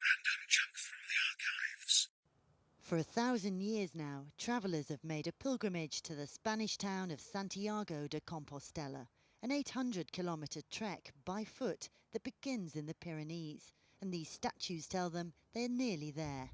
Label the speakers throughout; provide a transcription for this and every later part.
Speaker 1: random chunk from the archives.
Speaker 2: For 1,000 years now, travellers have made a pilgrimage to the Spanish town of Santiago de Compostela, an 800-kilometre trek by foot that begins in the Pyrenees, and these statues tell them they're nearly there.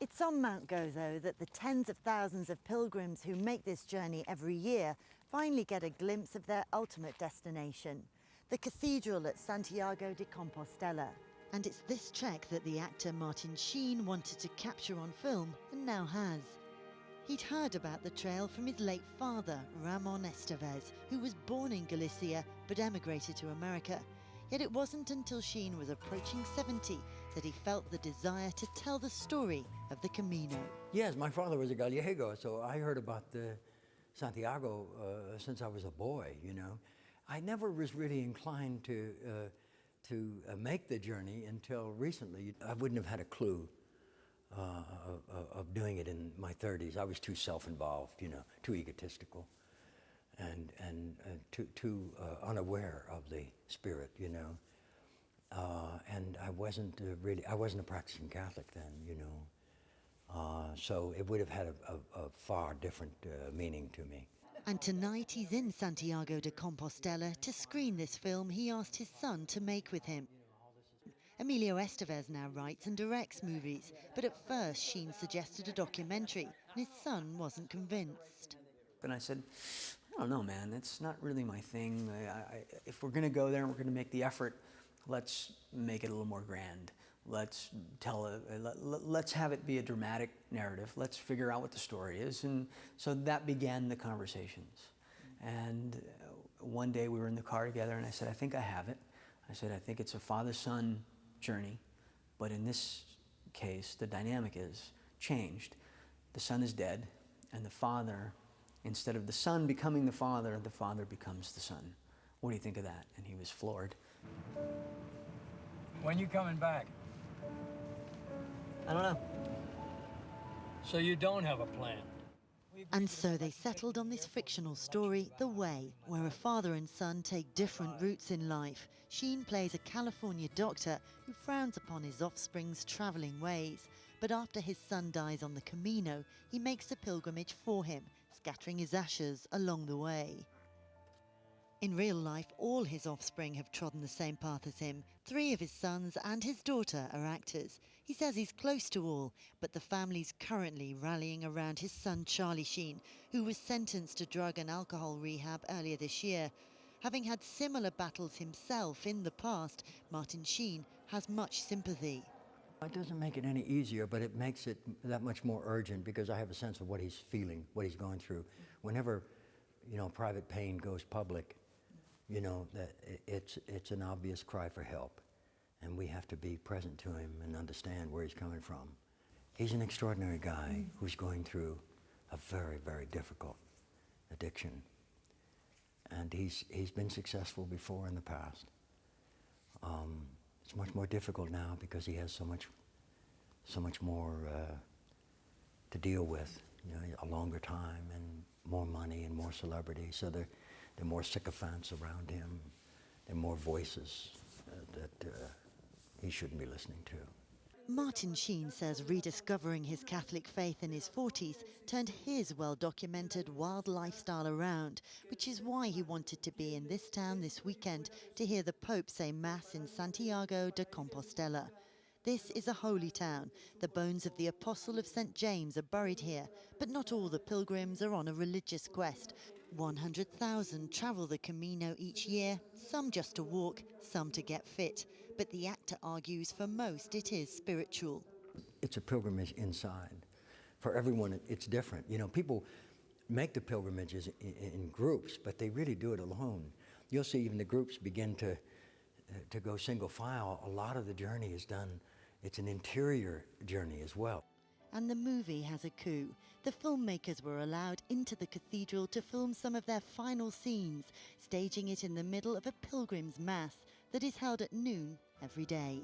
Speaker 2: It's on Mount Gozo that the tens of thousands of pilgrims who make this journey every year finally get a glimpse of their ultimate destination, the cathedral at Santiago de Compostela. And it's this trek that the actor Martin Sheen wanted to capture on film and now has. He'd heard about the trail from his late father, Ramon Estevez, who was born in Galicia but emigrated to America. Yet it wasn't until Sheen was approaching 70 that he felt the desire to tell the story of the Camino.
Speaker 3: Yes, my father was a Gallego, so I heard about the Santiago since I was a boy, you know. I never was really inclined to make the journey until recently. I wouldn't have had a clue of doing it in my 30s. I was too self-involved, you know, too egotistical, and too unaware of the spirit, you know. And I wasn't a practicing Catholic then, you know. So it would have had a far different meaning to me.
Speaker 2: And tonight he's in Santiago de Compostela to screen this film he asked his son to make with him. Emilio Estevez now writes and directs movies, but at first Sheen suggested a documentary, and his son wasn't convinced.
Speaker 4: And I said, I don't know, man, it's not really my thing. If we're going to go there and we're going to make the effort, let's make it a little more grand. Let's have it be a dramatic narrative. Let's figure out what the story is. And so that began the conversations. And one day we were in the car together and I said, I think I have it. I said, I think it's a father-son journey, but in this case, the dynamic is changed. The son is dead, and the father, instead of the son becoming the father becomes the son. What do you think of that? And he was floored.
Speaker 5: When you coming back?
Speaker 4: I don't know.
Speaker 5: So you don't have a plan?
Speaker 2: And so they settled on this fictional story, The Way, where a father and son take different routes in life. Sheen plays a California doctor who frowns upon his offspring's travelling ways. But after his son dies on the Camino, he makes a pilgrimage for him, scattering his ashes along the way. In real life, all his offspring have trodden the same path as him. 3 of his sons and his daughter are actors. He says he's close to all, but the family's currently rallying around his son Charlie Sheen, who was sentenced to drug and alcohol rehab earlier this year. Having had similar battles himself in the past, Martin Sheen has much sympathy.
Speaker 3: It doesn't make it any easier, but it makes it that much more urgent because I have a sense of what he's feeling, what he's going through. Whenever, you know, private pain goes public, you know, that it's an obvious cry for help, and we have to be present to him and understand where he's coming from. He's an extraordinary guy who's going through a very, very difficult addiction, and he's been successful before in the past. It's much more difficult now because he has so much more to deal with, you know, a longer time and more money and more celebrity. So there are more sycophants around him. There are more voices that he shouldn't be listening to.
Speaker 2: Martin Sheen says rediscovering his Catholic faith in his 40s turned his well-documented wild lifestyle around, which is why he wanted to be in this town this weekend to hear the Pope say Mass in Santiago de Compostela. This is a holy town. The bones of the Apostle of St. James are buried here, but not all the pilgrims are on a religious quest. 100,000 travel the Camino each year, some just to walk, some to get fit. But the actor argues for most it is spiritual.
Speaker 3: It's a pilgrimage inside. For everyone, it's different. You know, people make the pilgrimages in groups, but they really do it alone. You'll see even the groups begin to go single file. A lot of the journey is done. It's an interior journey as well.
Speaker 2: And the movie has a coup. The filmmakers were allowed into the cathedral to film some of their final scenes, staging it in the middle of a pilgrim's mass that is held at noon every day.